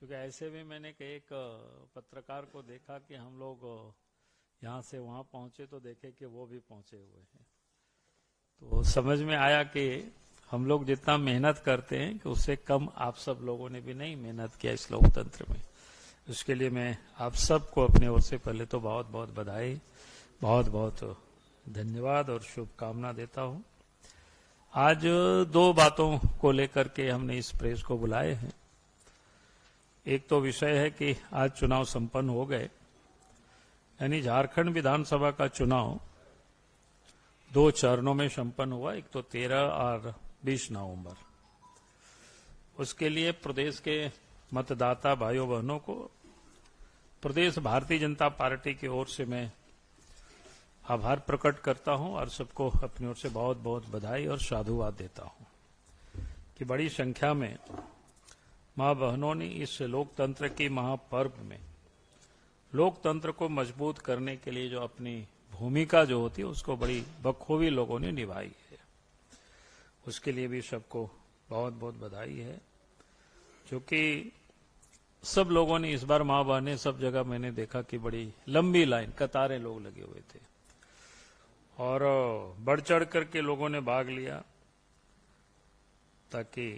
क्योंकि ऐसे भी मैंने एक पत्रकार को देखा कि हम लोग यहाँ से वहाँ पहुंचे तो देखे कि वो भी पहुंचे हुए हैं। तो समझ में आया कि हम लोग जितना मेहनत करते हैं कि उससे कम आप सब लोगों ने भी नहीं मेहनत किया इस लोकतंत्र में। उसके लिए मैं आप सबको अपनी ओर से पहले तो बहुत बहुत बधाई, बहुत बहुत धन्यवाद और शुभकामना देता हूं। आज दो बातों को लेकर के हमने इस प्रेस को बुलाए हैं। एक तो विषय है कि आज चुनाव संपन्न हो गए, यानी झारखंड विधानसभा का चुनाव 2 चरणों में संपन्न हुआ, एक तो 13 और 20 नवंबर। उसके लिए प्रदेश के मतदाता भाइयों बहनों को प्रदेश भारतीय जनता पार्टी की ओर से मैं आभार प्रकट करता हूं और सबको अपनी ओर से बहुत बहुत बधाई और साधुवाद देता हूं कि बड़ी संख्या में मां बहनों ने इस लोकतंत्र की महापर्व में लोकतंत्र को मजबूत करने के लिए जो अपनी भूमिका जो होती है उसको बड़ी बखूबी लोगों ने निभाई है। उसके लिए भी सबको बहुत बहुत बधाई है, क्योंकि सब लोगों ने इस बार मां बहनें सब जगह मैंने देखा कि बड़ी लंबी लाइन कतारें लोग लगे हुए थे और बढ़ चढ़ करके लोगों ने भाग लिया, ताकि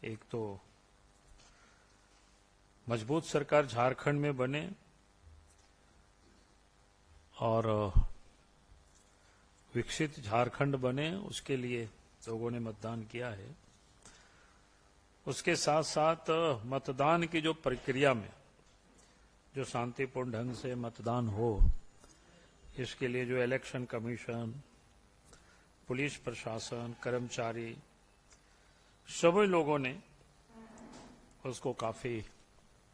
एक तो मजबूत सरकार झारखंड में बने और विकसित झारखंड बने, उसके लिए लोगों ने मतदान किया है। उसके साथ साथ मतदान की जो प्रक्रिया में जो शांतिपूर्ण ढंग से मतदान हो, इसके लिए जो इलेक्शन कमीशन, पुलिस प्रशासन, कर्मचारी, सभी लोगों ने उसको काफी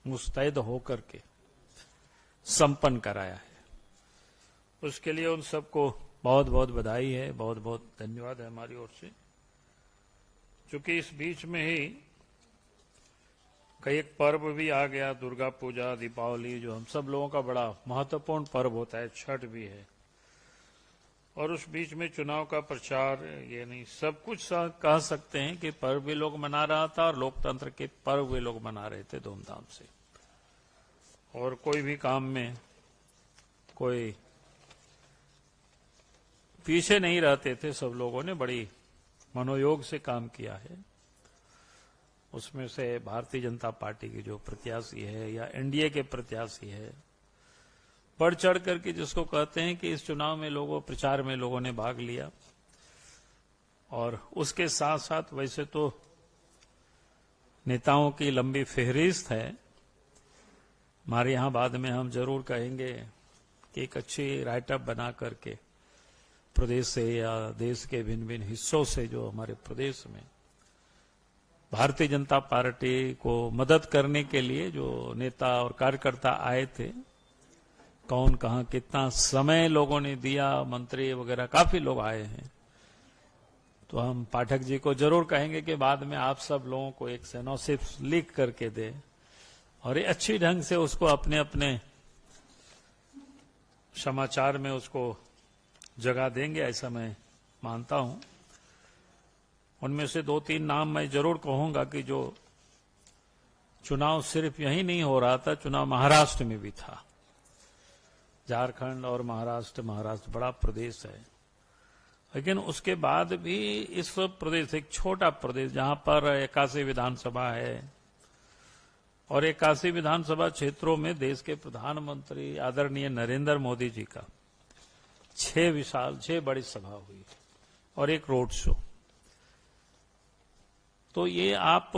मुस्तैद होकर के संपन्न कराया है। उसके लिए उन सबको बहुत बहुत बधाई है, बहुत बहुत धन्यवाद है हमारी ओर से। क्योंकि इस बीच में ही कई एक पर्व भी आ गया, दुर्गा पूजा, दीपावली, जो हम सब लोगों का बड़ा महत्वपूर्ण पर्व होता है, छठ भी है, और उस बीच में चुनाव का प्रचार, ये नहीं सब कुछ कह सकते हैं कि पर्व भी लोग मना रहा था और लोकतंत्र के पर्व भी लोग मना रहे थे धूमधाम से। और कोई भी काम में कोई पीछे नहीं रहते थे, सब लोगों ने बड़ी मनोयोग से काम किया है। उसमें से भारतीय जनता पार्टी की जो प्रत्याशी है या एनडीए के प्रत्याशी है, बढ़ चढ़ करके जिसको कहते हैं कि इस चुनाव में लोगों प्रचार में लोगों ने भाग लिया। और उसके साथ साथ वैसे तो नेताओं की लंबी फेहरिस्त है, हमारे यहां बाद में हम जरूर कहेंगे कि एक अच्छी राइटअप बना करके प्रदेश से या देश के भिन्न भिन्न हिस्सों से जो हमारे प्रदेश में भारतीय जनता पार्टी को मदद करने के लिए जो नेता और कार्यकर्ता आए थे, कौन कहां कितना समय लोगों ने दिया, मंत्री वगैरह काफी लोग आए हैं। तो हम पाठक जी को जरूर कहेंगे कि बाद में आप सब लोगों को एक सिनोप्सिस लिख करके दे और ये अच्छी ढंग से उसको अपने अपने समाचार में उसको जगह देंगे, ऐसा मैं मानता हूं। उनमें से 2-3 नाम मैं जरूर कहूंगा कि जो चुनाव सिर्फ यही नहीं हो रहा था, चुनाव महाराष्ट्र में भी था। झारखंड और महाराष्ट्र बड़ा प्रदेश है, लेकिन उसके बाद भी इस प्रदेश, एक छोटा प्रदेश जहां पर 81 विधानसभा है और 81 विधानसभा क्षेत्रों में देश के प्रधानमंत्री आदरणीय नरेंद्र मोदी जी का 6 बड़ी सभा हुई और एक रोड शो। तो ये आप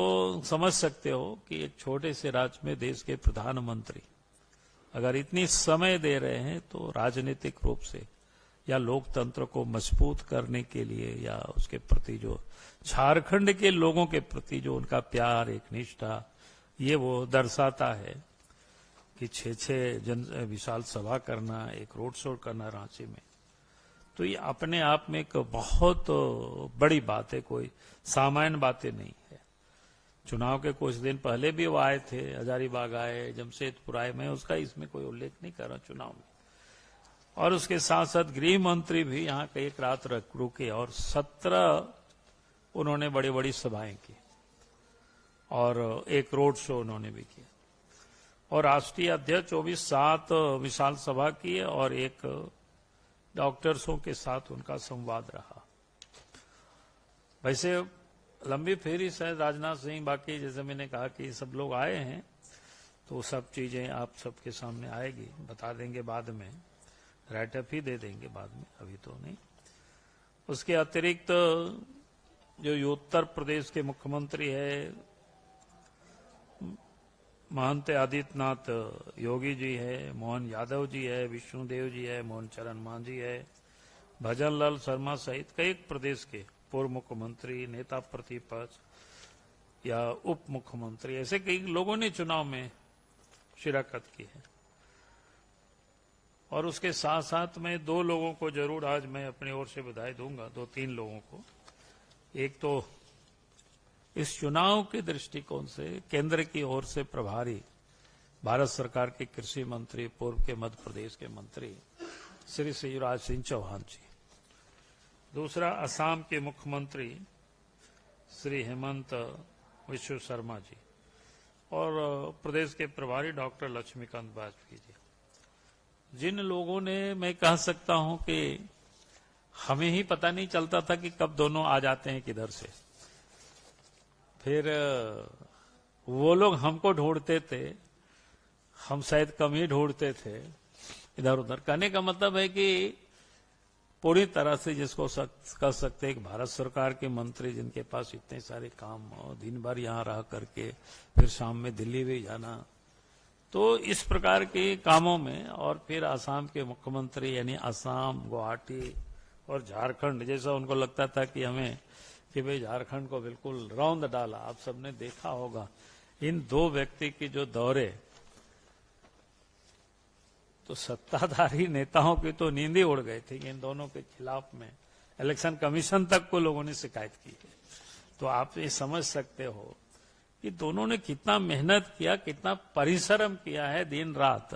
समझ सकते हो कि एक छोटे से राज्य में देश के प्रधानमंत्री अगर इतनी समय दे रहे हैं तो राजनीतिक रूप से या लोकतंत्र को मजबूत करने के लिए या उसके प्रति जो झारखंड के लोगों के प्रति जो उनका प्यार, एक निष्ठा, ये वो दर्शाता है कि 6 विशाल सभा करना, एक रोड शो करना रांची में, तो ये अपने आप में एक बहुत बड़ी बात है, कोई सामान्य बातें नहीं है। चुनाव के कुछ दिन पहले भी वो आए थे, हजारीबाग आए, जमशेदपुर आए, मैं उसका इसमें कोई उल्लेख नहीं कर रहा चुनाव में। और उसके साथ साथ गृह मंत्री भी यहाँ कई एक रात रुके और 17 उन्होंने बड़ी बड़ी सभाएं की और एक रोड शो उन्होंने भी किया। और राष्ट्रीय अध्यक्ष वो भी 7 विशाल सभा की है और एक डॉक्टर्सों के साथ उनका संवाद रहा। वैसे लंबी फेरी शायद राजनाथ सिंह बाकी जैसे मैंने कहा कि सब लोग आए हैं, तो सब चीजें आप सबके सामने आएगी, बता देंगे बाद में, राइटअप ही दे देंगे बाद में, अभी तो नहीं। उसके अतिरिक्त जो उत्तर प्रदेश के मुख्यमंत्री है महंत आदित्यनाथ योगी जी है, मोहन यादव जी है, विष्णुदेव जी है, मोहन चरण मांझी है, भजन लाल शर्मा सहित कई प्रदेश के पूर्व मुख्यमंत्री, नेता प्रतिपक्ष या उप मुख्यमंत्री, ऐसे कई लोगों ने चुनाव में शिरकत की है। और उसके साथ साथ मैं 2 लोगों को जरूर आज मैं अपनी ओर से बधाई दूंगा, 2-3 लोगों को। एक तो इस चुनाव के दृष्टिकोण से केंद्र की ओर से प्रभारी भारत सरकार के कृषि मंत्री, पूर्व के मध्य प्रदेश के मंत्री श्री शिवराज सिंह चौहान जी। दूसरा असम के मुख्यमंत्री श्री हेमंत विश्व शर्मा जी और प्रदेश के प्रभारी डॉक्टर लक्ष्मीकांत वाजपेयी जी। जिन लोगों ने, मैं कह सकता हूं कि हमें ही पता नहीं चलता था कि कब दोनों आ जाते हैं किधर से, फिर वो लोग हमको ढूंढते थे, हम शायद कम ही ढूंढते थे इधर उधर। कहने का मतलब है कि पूरी तरह से जिसको कह सकते हैं कि भारत सरकार के मंत्री जिनके पास इतने सारे काम हो, दिन भर यहाँ रह करके फिर शाम में दिल्ली भी जाना, तो इस प्रकार के कामों में, और फिर असम के मुख्यमंत्री यानी असम, गुवाहाटी और झारखंड, जैसा उनको लगता था कि हमें कि भाई झारखंड को बिल्कुल रौंद डाला। आप सबने देखा होगा इन 2 व्यक्ति के जो दौरे, तो सत्ताधारी नेताओं की तो नींद ही उड़ गई थी। इन दोनों के खिलाफ में इलेक्शन कमीशन तक को लोगों ने शिकायत की है। तो आप ये समझ सकते हो कि दोनों ने कितना मेहनत किया, कितना परिश्रम किया है दिन रात।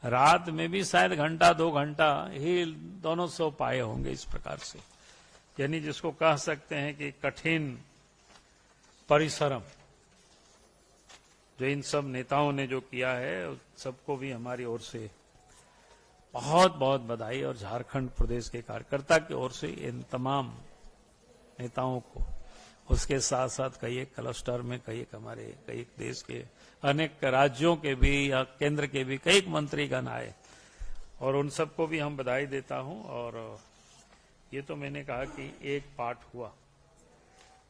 रात में भी शायद घंटा 2 घंटा ही दोनों सो पाए होंगे इस प्रकार से, यानी जिसको कह सकते हैं कि कठिन परिश्रम जो इन सब नेताओं ने जो किया है, सबको भी हमारी ओर से बहुत बहुत बधाई, और झारखंड प्रदेश के कार्यकर्ता की ओर से इन तमाम नेताओं को, उसके साथ साथ कई एक क्लस्टर में कई हमारे कई देश के अनेक राज्यों के भी या केंद्र के भी कई मंत्रीगण आए, और उन सबको भी हम बधाई देता हूं। और ये तो मैंने कहा कि एक पार्ट हुआ,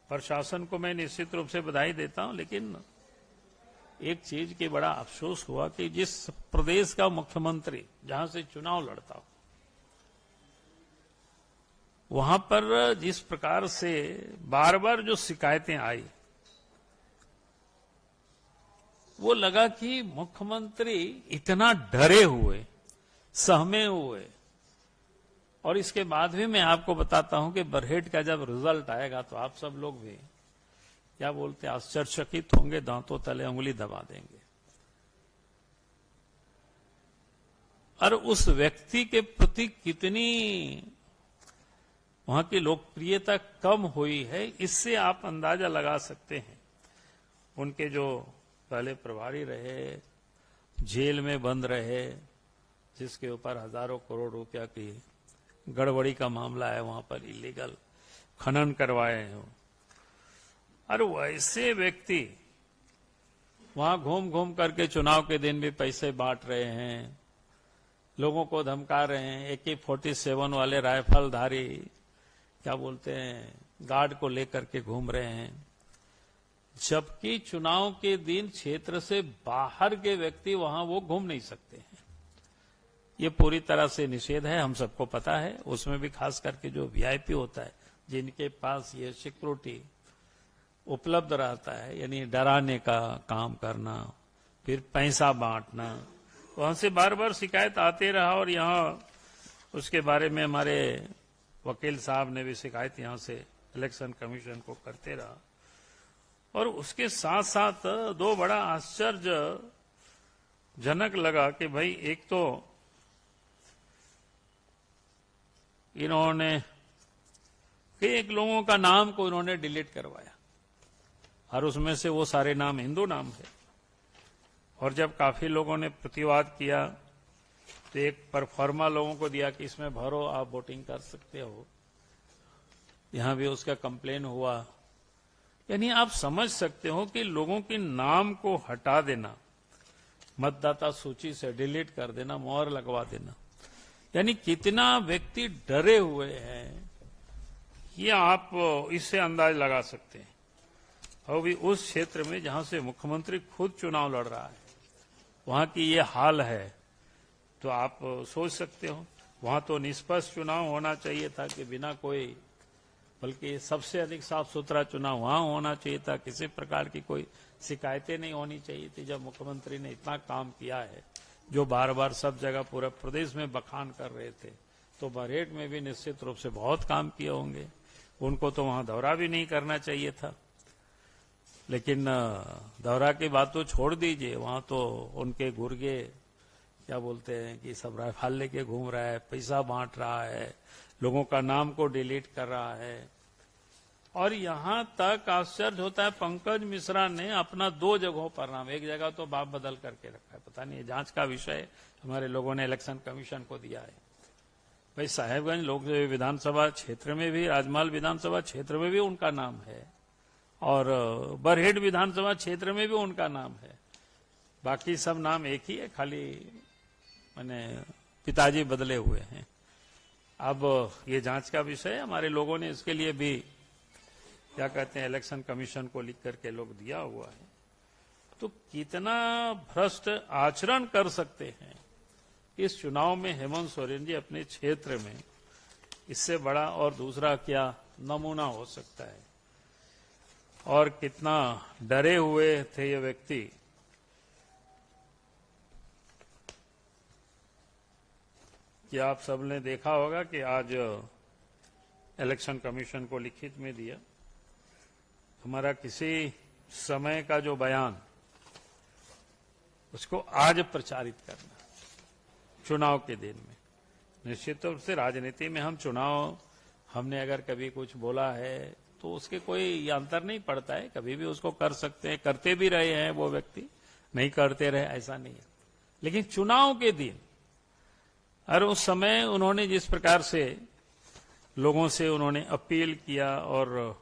प्रशासन को मैं निश्चित रूप से बधाई देता हूं, लेकिन एक चीज की बड़ा अफसोस हुआ कि जिस प्रदेश का मुख्यमंत्री जहां से चुनाव लड़ता हो, वहां पर जिस प्रकार से बार बार जो शिकायतें आई, वो लगा कि मुख्यमंत्री इतना डरे हुए, सहमे हुए। और इसके बाद भी मैं आपको बताता हूं कि बरहेट का जब रिजल्ट आएगा तो आप सब लोग भी क्या बोलते, आश्चर्यचकित होंगे, दांतों तले उंगली दबा देंगे। और उस व्यक्ति के प्रति कितनी वहां की लोकप्रियता कम हुई है, इससे आप अंदाजा लगा सकते हैं। उनके जो पहले प्रभारी रहे, जेल में बंद रहे, जिसके ऊपर हजारों करोड़ रुपया की गड़बड़ी का मामला है, वहां पर इलीगल खनन करवाए हैं, और वैसे व्यक्ति वहां घूम घूम करके चुनाव के दिन भी पैसे बांट रहे हैं, लोगों को धमका रहे हैं, AK-47 वाले राइफलधारी क्या बोलते हैं गार्ड को लेकर के घूम रहे हैं, जबकि चुनाव के दिन क्षेत्र से बाहर के व्यक्ति वहां वो घूम नहीं सकते हैं। ये पूरी तरह से निषेध है, हम सबको पता है। उसमें भी खास करके जो VIP होता है, जिनके पास ये सिक्योरिटी उपलब्ध रहता है, यानी डराने का काम करना, फिर पैसा बांटना, वहां से बार बार शिकायत आते रहा। और यहाँ उसके बारे में हमारे वकील साहब ने भी शिकायत यहां से इलेक्शन कमीशन को करते रहा। और उसके साथ साथ 2 बड़ा आश्चर्यजनक लगा कि भाई एक तो इन्होंने एक लोगों का नाम को इन्होंने डिलीट करवाया, और उसमें से वो सारे नाम हिंदू नाम है। और जब काफी लोगों ने प्रतिवाद किया तो एक परफॉर्मा लोगों को दिया कि इसमें भरो, आप वोटिंग कर सकते हो। यहां भी उसका कंप्लेन हुआ। यानी आप समझ सकते हो कि लोगों के नाम को हटा देना, मतदाता सूची से डिलीट कर देना, मोहर लगवा देना, यानी कितना व्यक्ति डरे हुए हैं, ये आप इससे अंदाज लगा सकते हैं। और भी उस क्षेत्र में जहां से मुख्यमंत्री खुद चुनाव लड़ रहा है, वहां की ये हाल है, तो आप सोच सकते हो। वहां तो निष्पक्ष चुनाव होना चाहिए था कि बिना कोई, बल्कि सबसे अधिक साफ सुथरा चुनाव वहां होना चाहिए था, किसी प्रकार की कोई शिकायतें नहीं होनी चाहिए थी। जब मुख्यमंत्री ने इतना काम किया है, जो बार बार सब जगह पूरे प्रदेश में बखान कर रहे थे, तो बरहेट में भी निश्चित रूप से बहुत काम किए होंगे। उनको तो वहां दौरा भी नहीं करना चाहिए था। लेकिन दौरा की बात तो छोड़ दीजिए, वहां तो उनके गुर्गे क्या बोलते हैं कि सब राइफल लेके घूम रहा है, पैसा बांट रहा है, लोगों का नाम को डिलीट कर रहा है। और यहां तक आश्चर्य होता है, पंकज मिश्रा ने अपना 2 जगहों पर नाम, एक जगह तो बाप बदल करके रखा है, पता नहीं, जांच का विषय हमारे लोगों ने इलेक्शन कमीशन को दिया है। भाई साहेबगंज लोक विधानसभा क्षेत्र में भी, राजमहल विधानसभा क्षेत्र में भी उनका नाम है, और बरहेट विधानसभा क्षेत्र में भी उनका नाम है। बाकी सब नाम एक ही है, खाली मैंने पिताजी बदले हुए हैं। अब ये जांच का विषय है, हमारे लोगों ने इसके लिए भी क्या कहते हैं, इलेक्शन कमीशन को लिख करके लोग दिया हुआ है। तो कितना भ्रष्ट आचरण कर सकते हैं इस चुनाव में हेमंत सोरेन जी अपने क्षेत्र में, इससे बड़ा और दूसरा क्या नमूना हो सकता है। और कितना डरे हुए थे ये व्यक्ति। कि आप सबने देखा होगा कि आज इलेक्शन कमीशन को लिखित में दिया, हमारा किसी समय का जो बयान, उसको आज प्रचारित करना चुनाव के दिन में। निश्चित रूप से राजनीति में हम चुनाव, हमने अगर कभी कुछ बोला है तो उसके कोई अंतर नहीं पड़ता है, कभी भी उसको कर सकते हैं, करते भी रहे हैं वो व्यक्ति, नहीं करते रहे ऐसा नहीं है। लेकिन चुनाव के दिन, और उस समय उन्होंने जिस प्रकार से लोगों से उन्होंने अपील किया, और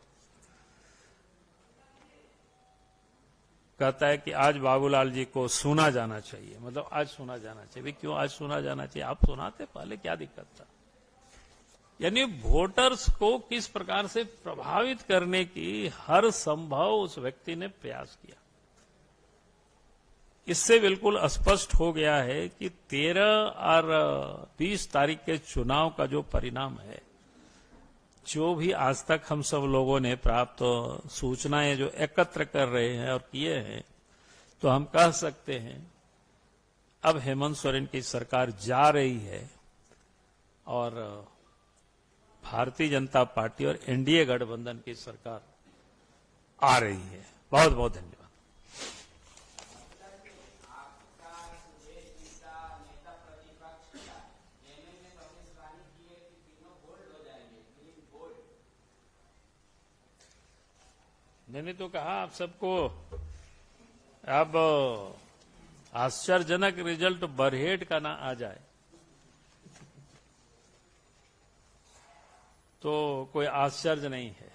कहता है कि आज बाबूलाल जी को सुना जाना चाहिए, मतलब आज सुना जाना चाहिए। क्यों आज सुना जाना चाहिए? आप सुनाते पहले, क्या दिक्कत था? यानी वोटर्स को किस प्रकार से प्रभावित करने की हर संभव उस व्यक्ति ने प्रयास किया। इससे बिल्कुल स्पष्ट हो गया है कि 13 और 20 तारीख के चुनाव का जो परिणाम है, जो भी आज तक हम सब लोगों ने प्राप्त सूचनाएं जो एकत्र कर रहे हैं और किए हैं, तो हम कह सकते हैं अब हेमंत सोरेन की सरकार जा रही है और भारतीय जनता पार्टी और एनडीए गठबंधन की सरकार आ रही है। बहुत बहुत धन्यवाद। मैंने तो कहा आप सबको, अब आश्चर्यजनक रिजल्ट बरहेट का ना आ जाए तो कोई आश्चर्य नहीं है।